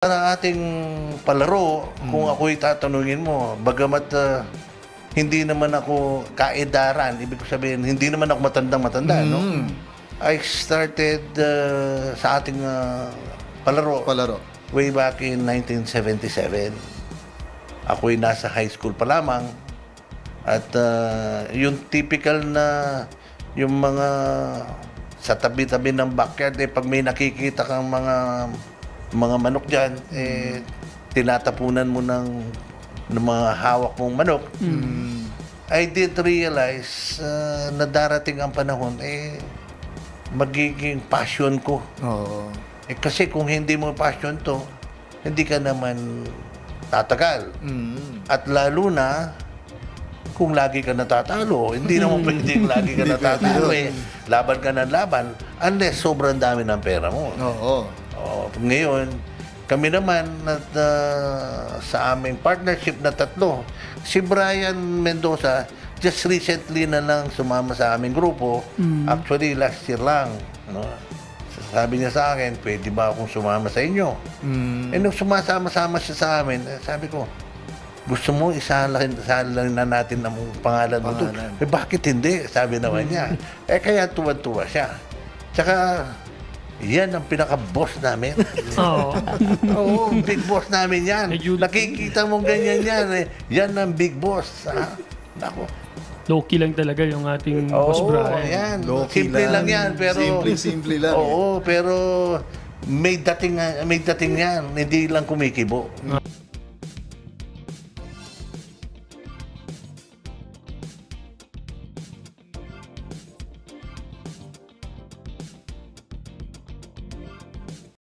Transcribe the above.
Sa ating palaro, kung ako'y tatanungin mo, bagamat hindi naman ako kaedaran, ibig sabihin, hindi naman ako matandang-matanda, no? I started sa ating palaro way back in 1977. Ako'y nasa high school pa lamang at yung typical na yung mga sa tabi-tabi ng backyard, pag may nakikita kang mga manok dyan, tinatapunan mo ng mga hawak mong manok. I did realize na darating ang panahon, magiging passion ko. Kasi kung hindi mo passion to, hindi ka naman tatagal. At lalo na, kung lagi ka natatalo, hindi naman pwedeng lagi ka natatalo. Laban ka ng laban, unless sobrang dami ng pera mo. Ngayon, kami naman sa aming partnership na tatlo, si Brian Mendoza, just recently na lang sumama sa aming grupo. Actually, last year lang. No? Sabi niya sa akin, pwede ba akong sumama sa inyo? Nung sumasama-sama siya sa amin, sabi ko, gusto mo isahalin na natin ang pangalan mo doon? Bakit hindi? Sabi naman niya. Kaya tuwa-tuwa siya. Tsaka, yan ang pinaka-boss namin. Oo, big boss namin yan. Nakikita mong ganyan yan. Yan ang big boss. Nako. Low-key lang talaga yung ating boss Brian. Yan. Simple lang yan. Pero, simple lang. Oo, pero may dating yan. Hindi lang kumikibo.